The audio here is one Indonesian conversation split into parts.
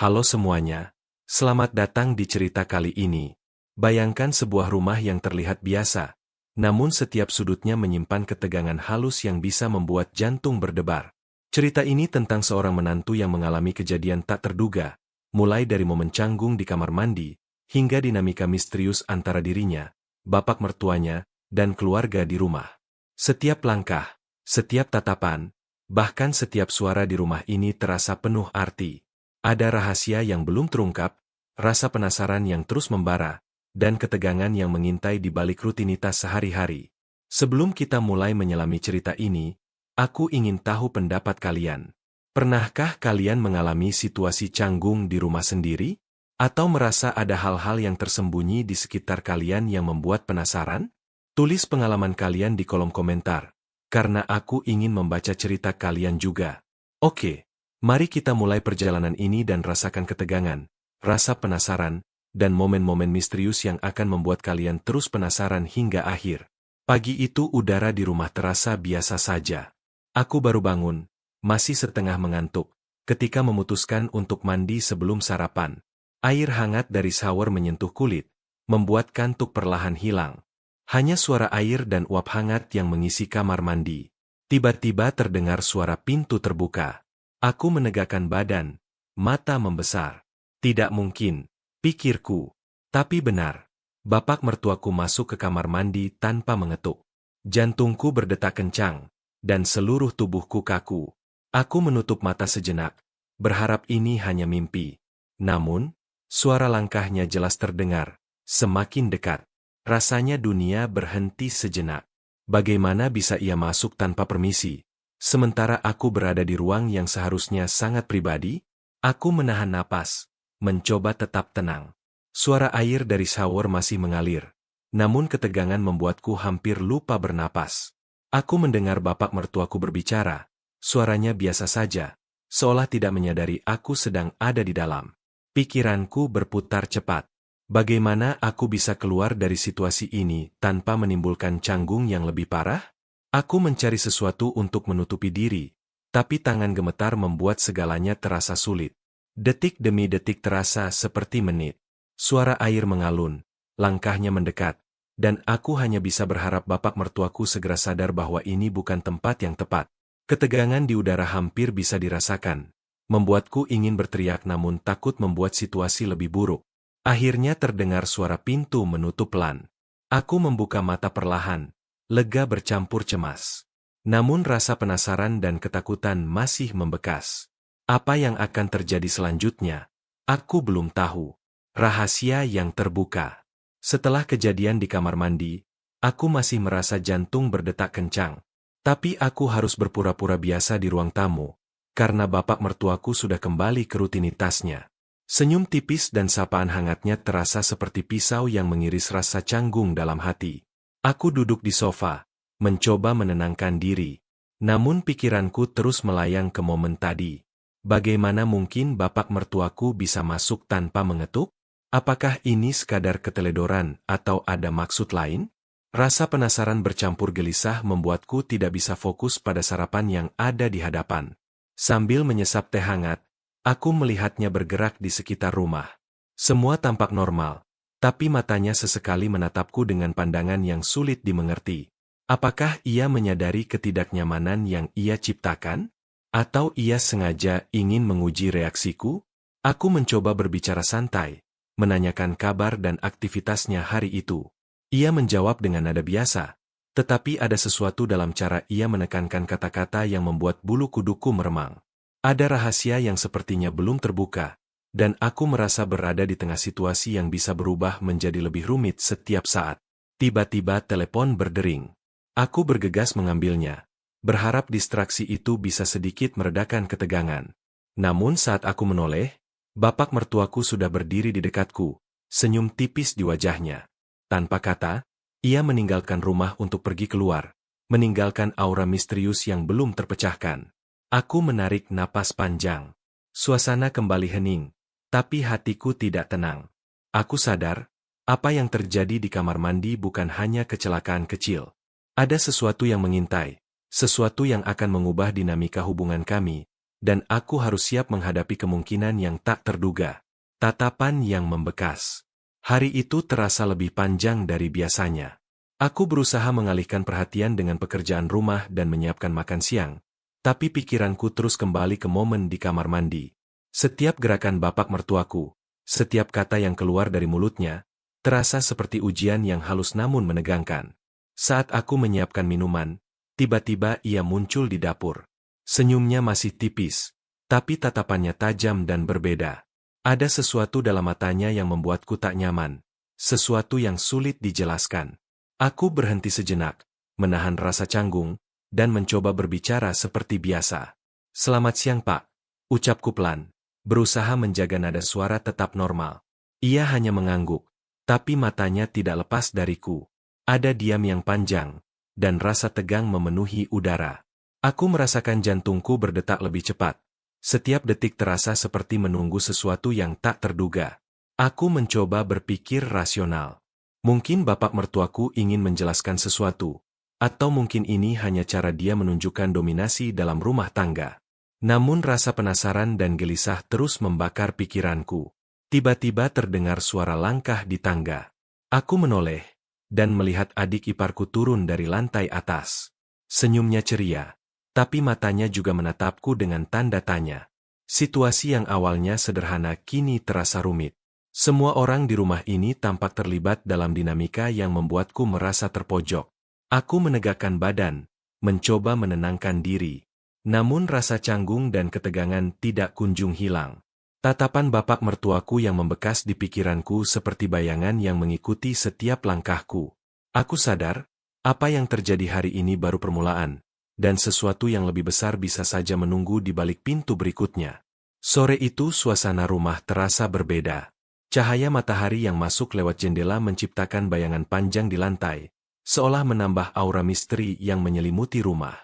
Halo semuanya, selamat datang di cerita kali ini. Bayangkan sebuah rumah yang terlihat biasa, namun setiap sudutnya menyimpan ketegangan halus yang bisa membuat jantung berdebar. Cerita ini tentang seorang menantu yang mengalami kejadian tak terduga, mulai dari momen canggung di kamar mandi, hingga dinamika misterius antara dirinya, bapak mertuanya, dan keluarga di rumah. Setiap langkah, setiap tatapan, bahkan setiap suara di rumah ini terasa penuh arti. Ada rahasia yang belum terungkap, rasa penasaran yang terus membara, dan ketegangan yang mengintai di balik rutinitas sehari-hari. Sebelum kita mulai menyelami cerita ini, aku ingin tahu pendapat kalian. Pernahkah kalian mengalami situasi canggung di rumah sendiri? Atau merasa ada hal-hal yang tersembunyi di sekitar kalian yang membuat penasaran? Tulis pengalaman kalian di kolom komentar, karena aku ingin membaca cerita kalian juga. Oke. Mari kita mulai perjalanan ini dan rasakan ketegangan, rasa penasaran, dan momen-momen misterius yang akan membuat kalian terus penasaran hingga akhir. Pagi itu udara di rumah terasa biasa saja. Aku baru bangun, masih setengah mengantuk, ketika memutuskan untuk mandi sebelum sarapan. Air hangat dari shower menyentuh kulit, membuat kantuk perlahan hilang. Hanya suara air dan uap hangat yang mengisi kamar mandi. Tiba-tiba terdengar suara pintu terbuka. Aku menegakkan badan, mata membesar. Tidak mungkin, pikirku. Tapi benar, bapak mertuaku masuk ke kamar mandi tanpa mengetuk. Jantungku berdetak kencang, dan seluruh tubuhku kaku. Aku menutup mata sejenak, berharap ini hanya mimpi. Namun, suara langkahnya jelas terdengar, semakin dekat. Rasanya dunia berhenti sejenak. Bagaimana bisa ia masuk tanpa permisi? Sementara aku berada di ruang yang seharusnya sangat pribadi, aku menahan napas, mencoba tetap tenang. Suara air dari shower masih mengalir, namun ketegangan membuatku hampir lupa bernapas. Aku mendengar bapak mertuaku berbicara, suaranya biasa saja, seolah tidak menyadari aku sedang ada di dalam. Pikiranku berputar cepat. Bagaimana aku bisa keluar dari situasi ini tanpa menimbulkan canggung yang lebih parah? Aku mencari sesuatu untuk menutupi diri, tapi tangan gemetar membuat segalanya terasa sulit. Detik demi detik terasa seperti menit. Suara air mengalun, langkahnya mendekat, dan aku hanya bisa berharap bapak mertuaku segera sadar bahwa ini bukan tempat yang tepat. Ketegangan di udara hampir bisa dirasakan, membuatku ingin berteriak namun takut membuat situasi lebih buruk. Akhirnya terdengar suara pintu menutup pelan. Aku membuka mata perlahan, lega bercampur cemas. Namun rasa penasaran dan ketakutan masih membekas. Apa yang akan terjadi selanjutnya? Aku belum tahu. Rahasia yang terbuka. Setelah kejadian di kamar mandi, aku masih merasa jantung berdetak kencang. Tapi aku harus berpura-pura biasa di ruang tamu, karena bapak mertuaku sudah kembali ke rutinitasnya. Senyum tipis dan sapaan hangatnya terasa seperti pisau yang mengiris rasa canggung dalam hati. Aku duduk di sofa, mencoba menenangkan diri. Namun pikiranku terus melayang ke momen tadi. Bagaimana mungkin bapak mertuaku bisa masuk tanpa mengetuk? Apakah ini sekadar keteledoran atau ada maksud lain? Rasa penasaran bercampur gelisah membuatku tidak bisa fokus pada sarapan yang ada di hadapan. Sambil menyesap teh hangat, aku melihatnya bergerak di sekitar rumah. Semua tampak normal. Tapi matanya sesekali menatapku dengan pandangan yang sulit dimengerti. Apakah ia menyadari ketidaknyamanan yang ia ciptakan? Atau ia sengaja ingin menguji reaksiku? Aku mencoba berbicara santai, menanyakan kabar dan aktivitasnya hari itu. Ia menjawab dengan nada biasa, tetapi ada sesuatu dalam cara ia menekankan kata-kata yang membuat bulu kuduku meremang. Ada rahasia yang sepertinya belum terbuka. Dan aku merasa berada di tengah situasi yang bisa berubah menjadi lebih rumit setiap saat. Tiba-tiba telepon berdering. Aku bergegas mengambilnya, berharap distraksi itu bisa sedikit meredakan ketegangan. Namun saat aku menoleh, bapak mertuaku sudah berdiri di dekatku, senyum tipis di wajahnya. Tanpa kata, ia meninggalkan rumah untuk pergi keluar, meninggalkan aura misterius yang belum terpecahkan. Aku menarik napas panjang. Suasana kembali hening. Tapi hatiku tidak tenang. Aku sadar, apa yang terjadi di kamar mandi bukan hanya kecelakaan kecil. Ada sesuatu yang mengintai, sesuatu yang akan mengubah dinamika hubungan kami, dan aku harus siap menghadapi kemungkinan yang tak terduga. Tatapan yang membekas. Hari itu terasa lebih panjang dari biasanya. Aku berusaha mengalihkan perhatian dengan pekerjaan rumah dan menyiapkan makan siang, tapi pikiranku terus kembali ke momen di kamar mandi. Setiap gerakan bapak mertuaku, setiap kata yang keluar dari mulutnya, terasa seperti ujian yang halus namun menegangkan. Saat aku menyiapkan minuman, tiba-tiba ia muncul di dapur. Senyumnya masih tipis, tapi tatapannya tajam dan berbeda. Ada sesuatu dalam matanya yang membuatku tak nyaman, sesuatu yang sulit dijelaskan. Aku berhenti sejenak, menahan rasa canggung, dan mencoba berbicara seperti biasa. "Selamat siang, Pak," ucapku pelan, berusaha menjaga nada suara tetap normal. Ia hanya mengangguk, tapi matanya tidak lepas dariku. Ada diam yang panjang, dan rasa tegang memenuhi udara. Aku merasakan jantungku berdetak lebih cepat. Setiap detik terasa seperti menunggu sesuatu yang tak terduga. Aku mencoba berpikir rasional. Mungkin bapak mertuaku ingin menjelaskan sesuatu, atau mungkin ini hanya cara dia menunjukkan dominasi dalam rumah tangga. Namun rasa penasaran dan gelisah terus membakar pikiranku. Tiba-tiba terdengar suara langkah di tangga. Aku menoleh, dan melihat adik iparku turun dari lantai atas. Senyumnya ceria, tapi matanya juga menatapku dengan tanda tanya. Situasi yang awalnya sederhana kini terasa rumit. Semua orang di rumah ini tampak terlibat dalam dinamika yang membuatku merasa terpojok. Aku menegakkan badan, mencoba menenangkan diri. Namun rasa canggung dan ketegangan tidak kunjung hilang. Tatapan bapak mertuaku yang membekas di pikiranku seperti bayangan yang mengikuti setiap langkahku. Aku sadar, apa yang terjadi hari ini baru permulaan, dan sesuatu yang lebih besar bisa saja menunggu di balik pintu berikutnya. Sore itu suasana rumah terasa berbeda. Cahaya matahari yang masuk lewat jendela menciptakan bayangan panjang di lantai, seolah menambah aura misteri yang menyelimuti rumah.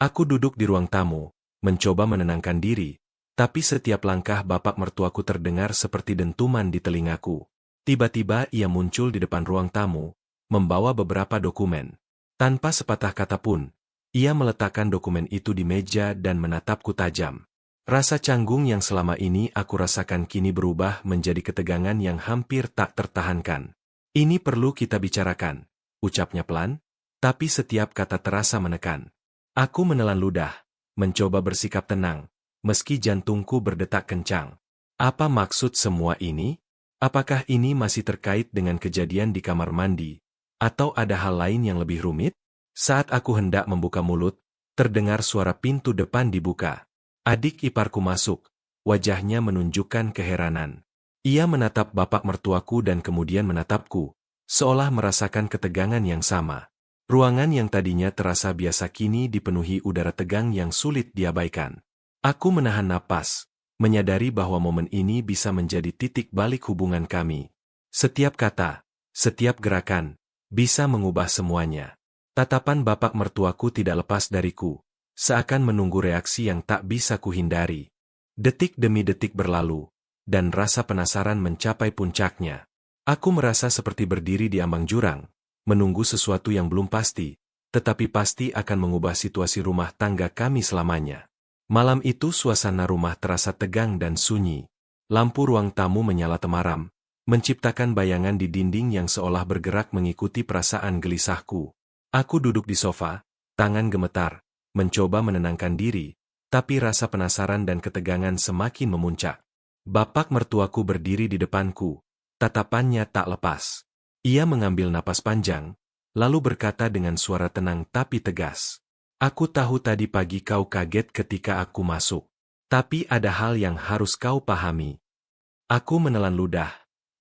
Aku duduk di ruang tamu, mencoba menenangkan diri, tapi setiap langkah bapak mertuaku terdengar seperti dentuman di telingaku. Tiba-tiba ia muncul di depan ruang tamu, membawa beberapa dokumen. Tanpa sepatah kata pun, ia meletakkan dokumen itu di meja dan menatapku tajam. Rasa canggung yang selama ini aku rasakan kini berubah menjadi ketegangan yang hampir tak tertahankan. "Ini perlu kita bicarakan," ucapnya pelan, tapi setiap kata terasa menekan. Aku menelan ludah, mencoba bersikap tenang, meski jantungku berdetak kencang. Apa maksud semua ini? Apakah ini masih terkait dengan kejadian di kamar mandi? Atau ada hal lain yang lebih rumit? Saat aku hendak membuka mulut, terdengar suara pintu depan dibuka. Adik iparku masuk, wajahnya menunjukkan keheranan. Ia menatap bapak mertuaku dan kemudian menatapku, seolah merasakan ketegangan yang sama. Ruangan yang tadinya terasa biasa kini dipenuhi udara tegang yang sulit diabaikan. Aku menahan napas, menyadari bahwa momen ini bisa menjadi titik balik hubungan kami. Setiap kata, setiap gerakan, bisa mengubah semuanya. Tatapan bapak mertuaku tidak lepas dariku, seakan menunggu reaksi yang tak bisa kuhindari. Detik demi detik berlalu, dan rasa penasaran mencapai puncaknya. Aku merasa seperti berdiri di ambang jurang, menunggu sesuatu yang belum pasti, tetapi pasti akan mengubah situasi rumah tangga kami selamanya. Malam itu suasana rumah terasa tegang dan sunyi. Lampu ruang tamu menyala temaram, menciptakan bayangan di dinding yang seolah bergerak mengikuti perasaan gelisahku. Aku duduk di sofa, tangan gemetar, mencoba menenangkan diri, tapi rasa penasaran dan ketegangan semakin memuncak. Bapak mertuaku berdiri di depanku, tatapannya tak lepas. Ia mengambil napas panjang, lalu berkata dengan suara tenang tapi tegas. "Aku tahu tadi pagi kau kaget ketika aku masuk. Tapi ada hal yang harus kau pahami." Aku menelan ludah,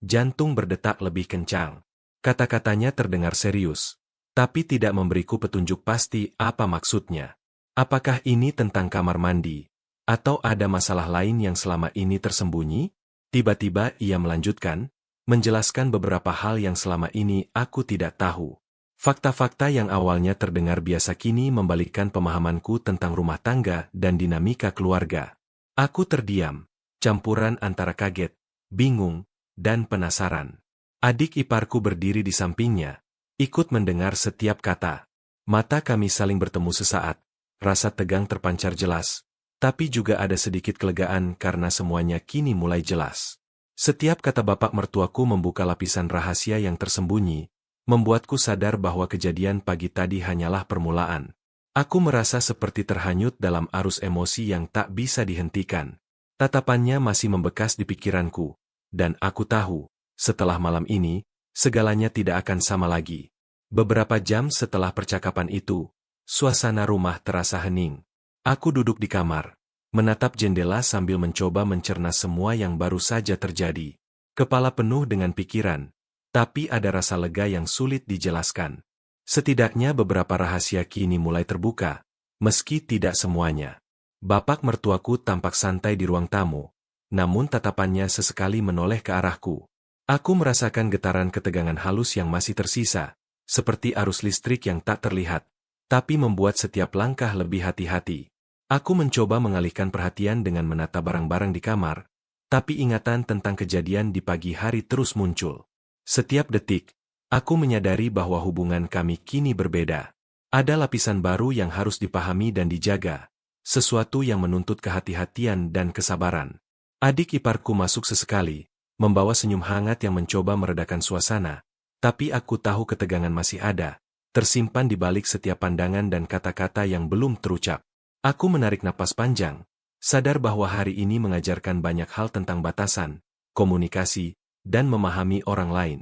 jantung berdetak lebih kencang. Kata-katanya terdengar serius, tapi tidak memberiku petunjuk pasti apa maksudnya. Apakah ini tentang kamar mandi? Atau ada masalah lain yang selama ini tersembunyi? Tiba-tiba ia melanjutkan, menjelaskan beberapa hal yang selama ini aku tidak tahu. Fakta-fakta yang awalnya terdengar biasa kini membalikkan pemahamanku tentang rumah tangga dan dinamika keluarga. Aku terdiam, campuran antara kaget, bingung, dan penasaran. Adik iparku berdiri di sampingnya, ikut mendengar setiap kata. Mata kami saling bertemu sesaat. Rasa tegang terpancar jelas, Tapi juga ada sedikit kelegaan karena semuanya kini mulai jelas. Setiap kata bapak mertuaku membuka lapisan rahasia yang tersembunyi, membuatku sadar bahwa kejadian pagi tadi hanyalah permulaan. Aku merasa seperti terhanyut dalam arus emosi yang tak bisa dihentikan. Tatapannya masih membekas di pikiranku, dan aku tahu, setelah malam ini, segalanya tidak akan sama lagi. Beberapa jam setelah percakapan itu, suasana rumah terasa hening. Aku duduk di kamar, menatap jendela sambil mencoba mencerna semua yang baru saja terjadi. Kepala penuh dengan pikiran, tapi ada rasa lega yang sulit dijelaskan. Setidaknya beberapa rahasia kini mulai terbuka, meski tidak semuanya. Bapak mertuaku tampak santai di ruang tamu, namun tatapannya sesekali menoleh ke arahku. Aku merasakan getaran ketegangan halus yang masih tersisa, seperti arus listrik yang tak terlihat, tapi membuat setiap langkah lebih hati-hati. Aku mencoba mengalihkan perhatian dengan menata barang-barang di kamar, tapi ingatan tentang kejadian di pagi hari terus muncul. Setiap detik, aku menyadari bahwa hubungan kami kini berbeda. Ada lapisan baru yang harus dipahami dan dijaga, sesuatu yang menuntut kehati-hatian dan kesabaran. Adik iparku masuk sesekali, membawa senyum hangat yang mencoba meredakan suasana, tapi aku tahu ketegangan masih ada, tersimpan di balik setiap pandangan dan kata-kata yang belum terucap. Aku menarik napas panjang, sadar bahwa hari ini mengajarkan banyak hal tentang batasan, komunikasi, dan memahami orang lain.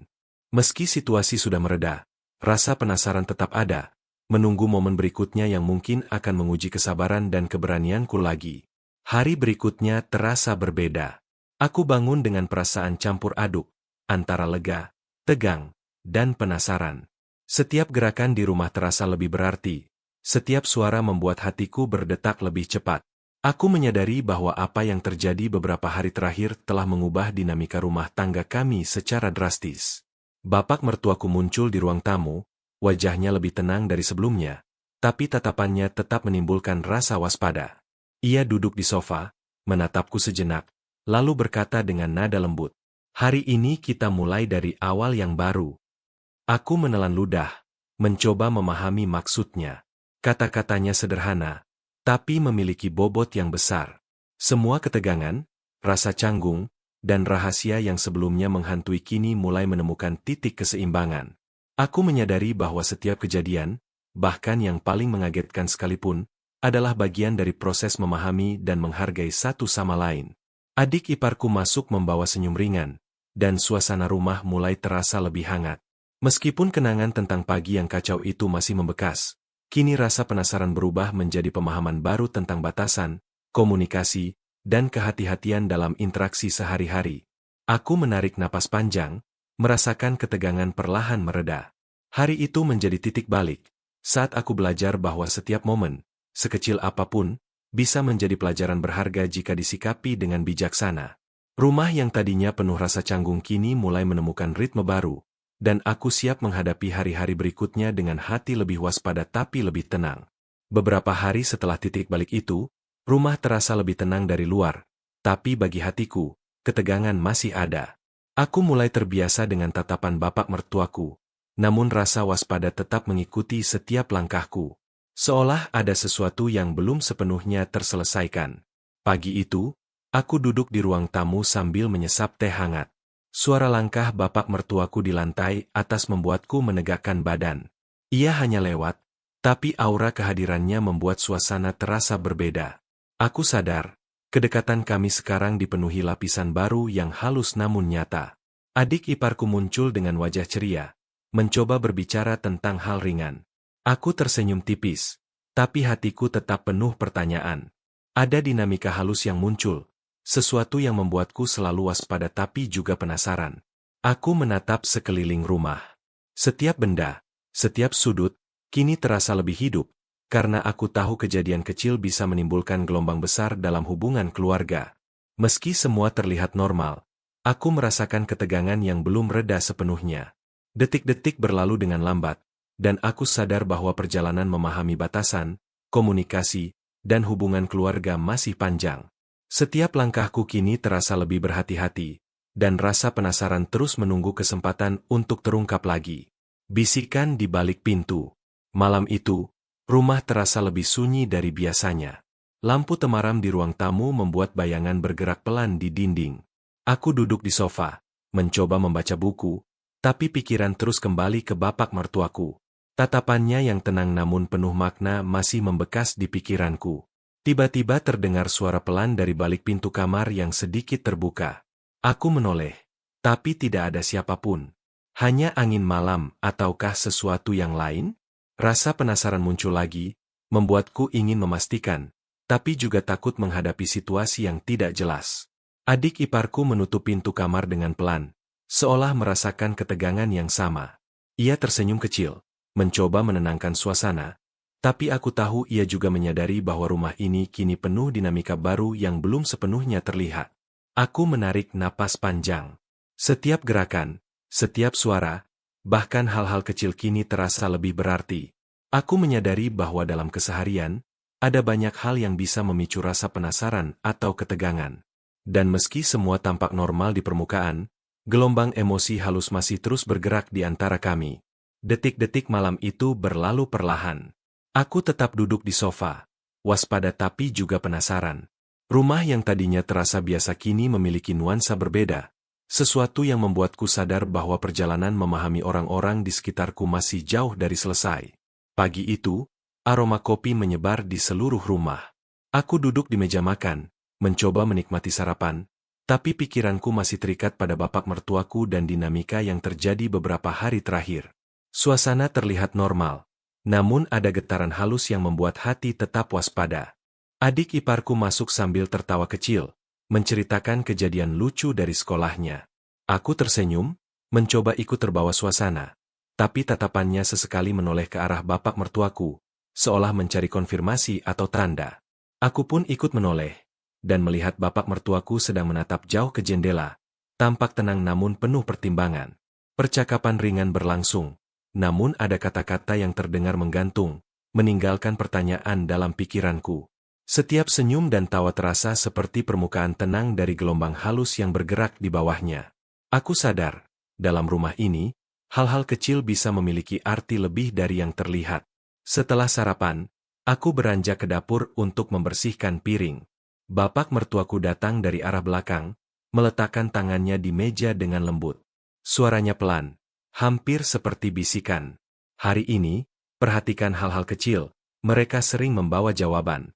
Meski situasi sudah mereda, rasa penasaran tetap ada, menunggu momen berikutnya yang mungkin akan menguji kesabaran dan keberanianku lagi. Hari berikutnya terasa berbeda. Aku bangun dengan perasaan campur aduk, antara lega, tegang, dan penasaran. Setiap gerakan di rumah terasa lebih berarti, setiap suara membuat hatiku berdetak lebih cepat. Aku menyadari bahwa apa yang terjadi beberapa hari terakhir telah mengubah dinamika rumah tangga kami secara drastis. Bapak mertuaku muncul di ruang tamu, wajahnya lebih tenang dari sebelumnya, tapi tatapannya tetap menimbulkan rasa waspada. Ia duduk di sofa, menatapku sejenak, lalu berkata dengan nada lembut, "Hari ini kita mulai dari awal yang baru." Aku menelan ludah, mencoba memahami maksudnya. Kata-katanya sederhana, tapi memiliki bobot yang besar. Semua ketegangan, rasa canggung, dan rahasia yang sebelumnya menghantui kini mulai menemukan titik keseimbangan. Aku menyadari bahwa setiap kejadian, bahkan yang paling mengagetkan sekalipun, adalah bagian dari proses memahami dan menghargai satu sama lain. Adik iparku masuk membawa senyum ringan, dan suasana rumah mulai terasa lebih hangat. Meskipun kenangan tentang pagi yang kacau itu masih membekas, kini rasa penasaran berubah menjadi pemahaman baru tentang batasan, komunikasi, dan kehati-hatian dalam interaksi sehari-hari. Aku menarik napas panjang, merasakan ketegangan perlahan mereda. Hari itu menjadi titik balik, saat aku belajar bahwa setiap momen, sekecil apapun, bisa menjadi pelajaran berharga jika disikapi dengan bijaksana. Rumah yang tadinya penuh rasa canggung kini mulai menemukan ritme baru, dan aku siap menghadapi hari-hari berikutnya dengan hati lebih waspada tapi lebih tenang. Beberapa hari setelah titik balik itu, rumah terasa lebih tenang dari luar, tapi bagi hatiku, ketegangan masih ada. Aku mulai terbiasa dengan tatapan bapak mertuaku, namun rasa waspada tetap mengikuti setiap langkahku. Seolah ada sesuatu yang belum sepenuhnya terselesaikan. Pagi itu, aku duduk di ruang tamu sambil menyesap teh hangat. Suara langkah bapak mertuaku di lantai atas membuatku menegakkan badan. Ia hanya lewat, tapi aura kehadirannya membuat suasana terasa berbeda. Aku sadar, kedekatan kami sekarang dipenuhi lapisan baru yang halus namun nyata. Adik iparku muncul dengan wajah ceria, mencoba berbicara tentang hal ringan. Aku tersenyum tipis, tapi hatiku tetap penuh pertanyaan. Ada dinamika halus yang muncul, sesuatu yang membuatku selalu waspada tapi juga penasaran. Aku menatap sekeliling rumah. Setiap benda, setiap sudut, kini terasa lebih hidup, karena aku tahu kejadian kecil bisa menimbulkan gelombang besar dalam hubungan keluarga. Meski semua terlihat normal, aku merasakan ketegangan yang belum reda sepenuhnya. Detik-detik berlalu dengan lambat, dan aku sadar bahwa perjalanan memahami batasan, komunikasi, dan hubungan keluarga masih panjang. Setiap langkahku kini terasa lebih berhati-hati, dan rasa penasaran terus menunggu kesempatan untuk terungkap lagi. Bisikan di balik pintu. Malam itu, rumah terasa lebih sunyi dari biasanya. Lampu temaram di ruang tamu membuat bayangan bergerak pelan di dinding. Aku duduk di sofa, mencoba membaca buku, tapi pikiran terus kembali ke bapak mertuaku. Tatapannya yang tenang namun penuh makna masih membekas di pikiranku. Tiba-tiba terdengar suara pelan dari balik pintu kamar yang sedikit terbuka. Aku menoleh, tapi tidak ada siapapun. Hanya angin malam ataukah sesuatu yang lain? Rasa penasaran muncul lagi, membuatku ingin memastikan, tapi juga takut menghadapi situasi yang tidak jelas. Adik iparku menutup pintu kamar dengan pelan, seolah merasakan ketegangan yang sama. Ia tersenyum kecil, mencoba menenangkan suasana, tapi aku tahu ia juga menyadari bahwa rumah ini kini penuh dinamika baru yang belum sepenuhnya terlihat. Aku menarik napas panjang. Setiap gerakan, setiap suara, bahkan hal-hal kecil kini terasa lebih berarti. Aku menyadari bahwa dalam keseharian, ada banyak hal yang bisa memicu rasa penasaran atau ketegangan. Dan meski semua tampak normal di permukaan, gelombang emosi halus masih terus bergerak di antara kami. Detik-detik malam itu berlalu perlahan. Aku tetap duduk di sofa, waspada tapi juga penasaran. Rumah yang tadinya terasa biasa kini memiliki nuansa berbeda, sesuatu yang membuatku sadar bahwa perjalanan memahami orang-orang di sekitarku masih jauh dari selesai. Pagi itu, aroma kopi menyebar di seluruh rumah. Aku duduk di meja makan, mencoba menikmati sarapan, tapi pikiranku masih terikat pada bapak mertuaku dan dinamika yang terjadi beberapa hari terakhir. Suasana terlihat normal, namun ada getaran halus yang membuat hati tetap waspada. Adik iparku masuk sambil tertawa kecil, menceritakan kejadian lucu dari sekolahnya. Aku tersenyum, mencoba ikut terbawa suasana, tapi tatapannya sesekali menoleh ke arah bapak mertuaku, seolah mencari konfirmasi atau tanda. Aku pun ikut menoleh, dan melihat bapak mertuaku sedang menatap jauh ke jendela, tampak tenang namun penuh pertimbangan. Percakapan ringan berlangsung, namun ada kata-kata yang terdengar menggantung, meninggalkan pertanyaan dalam pikiranku. Setiap senyum dan tawa terasa seperti permukaan tenang dari gelombang halus yang bergerak di bawahnya. Aku sadar, dalam rumah ini, hal-hal kecil bisa memiliki arti lebih dari yang terlihat. Setelah sarapan, aku beranjak ke dapur untuk membersihkan piring. Bapak mertuaku datang dari arah belakang, meletakkan tangannya di meja dengan lembut. Suaranya pelan, hampir seperti bisikan. Hari ini, perhatikan hal-hal kecil, mereka sering membawa jawaban.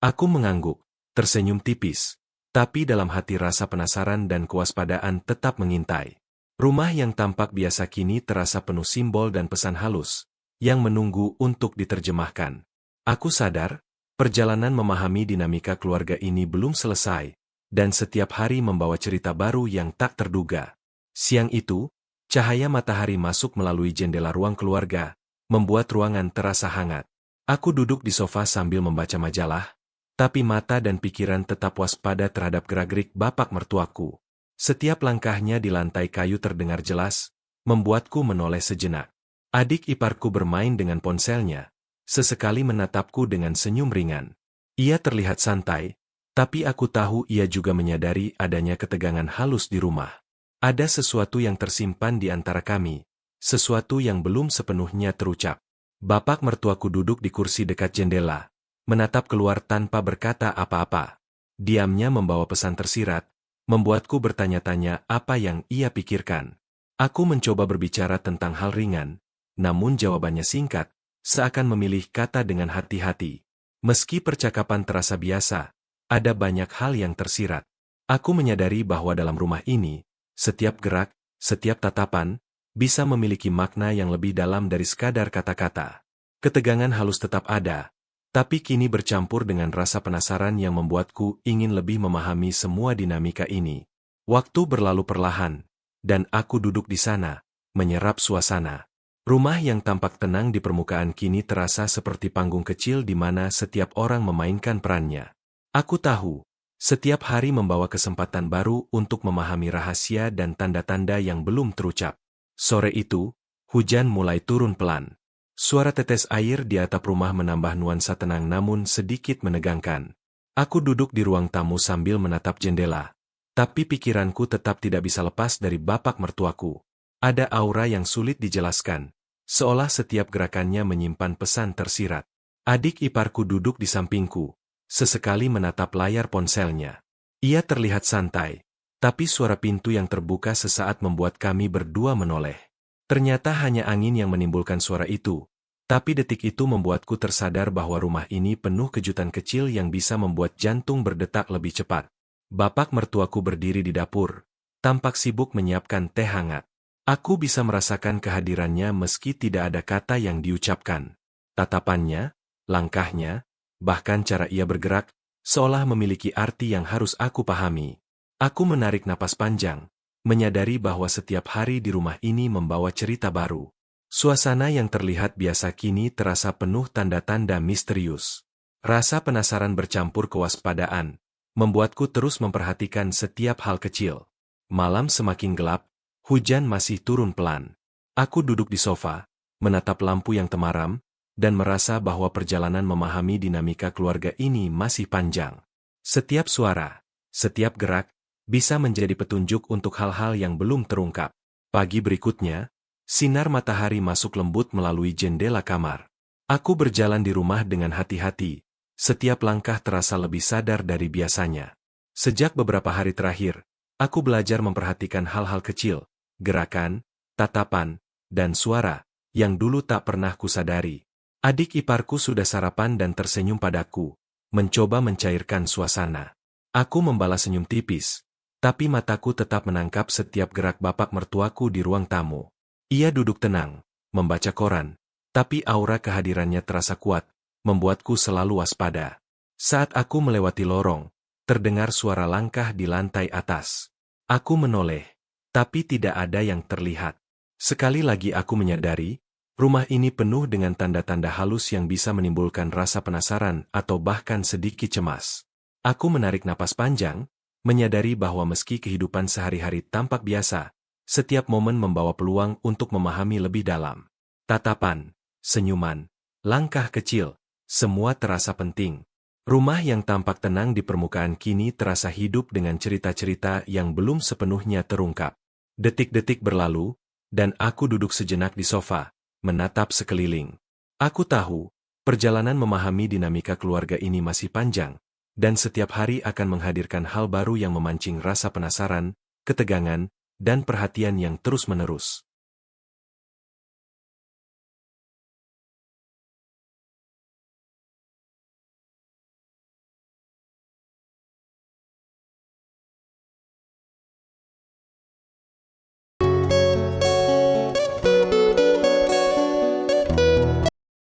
Aku mengangguk, tersenyum tipis, tapi dalam hati rasa penasaran dan kewaspadaan tetap mengintai. Rumah yang tampak biasa kini terasa penuh simbol dan pesan halus, yang menunggu untuk diterjemahkan. Aku sadar, perjalanan memahami dinamika keluarga ini belum selesai, dan setiap hari membawa cerita baru yang tak terduga. Siang itu, cahaya matahari masuk melalui jendela ruang keluarga, membuat ruangan terasa hangat. Aku duduk di sofa sambil membaca majalah, tapi mata dan pikiran tetap waspada terhadap gerak-gerik bapak mertuaku. Setiap langkahnya di lantai kayu terdengar jelas, membuatku menoleh sejenak. Adik iparku bermain dengan ponselnya, sesekali menatapku dengan senyum ringan. Ia terlihat santai, tapi aku tahu ia juga menyadari adanya ketegangan halus di rumah. Ada sesuatu yang tersimpan di antara kami, sesuatu yang belum sepenuhnya terucap. Bapak mertuaku duduk di kursi dekat jendela, menatap keluar tanpa berkata apa-apa. Diamnya membawa pesan tersirat, membuatku bertanya-tanya apa yang ia pikirkan. Aku mencoba berbicara tentang hal ringan, namun jawabannya singkat, seakan memilih kata dengan hati-hati. Meski percakapan terasa biasa, ada banyak hal yang tersirat. Aku menyadari bahwa dalam rumah ini, setiap gerak, setiap tatapan, bisa memiliki makna yang lebih dalam dari sekadar kata-kata. Ketegangan halus tetap ada, tapi kini bercampur dengan rasa penasaran yang membuatku ingin lebih memahami semua dinamika ini. Waktu berlalu perlahan, dan aku duduk di sana, menyerap suasana. Rumah yang tampak tenang di permukaan kini terasa seperti panggung kecil di mana setiap orang memainkan perannya. Aku tahu, setiap hari membawa kesempatan baru untuk memahami rahasia dan tanda-tanda yang belum terucap. Sore itu, hujan mulai turun pelan. Suara tetes air di atap rumah menambah nuansa tenang namun sedikit menegangkan. Aku duduk di ruang tamu sambil menatap jendela. Tapi pikiranku tetap tidak bisa lepas dari bapak mertuaku. Ada aura yang sulit dijelaskan, seolah setiap gerakannya menyimpan pesan tersirat. Adik iparku duduk di sampingku, sesekali menatap layar ponselnya. Ia terlihat santai, tapi suara pintu yang terbuka sesaat membuat kami berdua menoleh. Ternyata hanya angin yang menimbulkan suara itu, tapi detik itu membuatku tersadar bahwa rumah ini penuh kejutan kecil yang bisa membuat jantung berdetak lebih cepat. Bapak mertuaku berdiri di dapur, tampak sibuk menyiapkan teh hangat. Aku bisa merasakan kehadirannya meski tidak ada kata yang diucapkan. Tatapannya, langkahnya, bahkan cara ia bergerak, seolah memiliki arti yang harus aku pahami. Aku menarik napas panjang, menyadari bahwa setiap hari di rumah ini membawa cerita baru. Suasana yang terlihat biasa kini terasa penuh tanda-tanda misterius. Rasa penasaran bercampur kewaspadaan, membuatku terus memperhatikan setiap hal kecil. Malam semakin gelap, hujan masih turun pelan. Aku duduk di sofa, menatap lampu yang temaram, dan merasa bahwa perjalanan memahami dinamika keluarga ini masih panjang. Setiap suara, setiap gerak, bisa menjadi petunjuk untuk hal-hal yang belum terungkap. Pagi berikutnya, sinar matahari masuk lembut melalui jendela kamar. Aku berjalan di rumah dengan hati-hati, setiap langkah terasa lebih sadar dari biasanya. Sejak beberapa hari terakhir, aku belajar memperhatikan hal-hal kecil, gerakan, tatapan, dan suara, yang dulu tak pernah kusadari. Adik iparku sudah sarapan dan tersenyum padaku, mencoba mencairkan suasana. Aku membalas senyum tipis, tapi mataku tetap menangkap setiap gerak bapak mertuaku di ruang tamu. Ia duduk tenang, membaca koran, tapi aura kehadirannya terasa kuat, membuatku selalu waspada. Saat aku melewati lorong, terdengar suara langkah di lantai atas. Aku menoleh, tapi tidak ada yang terlihat. Sekali lagi aku menyadari, rumah ini penuh dengan tanda-tanda halus yang bisa menimbulkan rasa penasaran atau bahkan sedikit cemas. Aku menarik napas panjang, menyadari bahwa meski kehidupan sehari-hari tampak biasa, setiap momen membawa peluang untuk memahami lebih dalam. Tatapan, senyuman, langkah kecil, semua terasa penting. Rumah yang tampak tenang di permukaan kini terasa hidup dengan cerita-cerita yang belum sepenuhnya terungkap. Detik-detik berlalu, dan aku duduk sejenak di sofa, menatap sekeliling. Aku tahu, perjalanan memahami dinamika keluarga ini masih panjang, dan setiap hari akan menghadirkan hal baru yang memancing rasa penasaran, ketegangan, dan perhatian yang terus-menerus.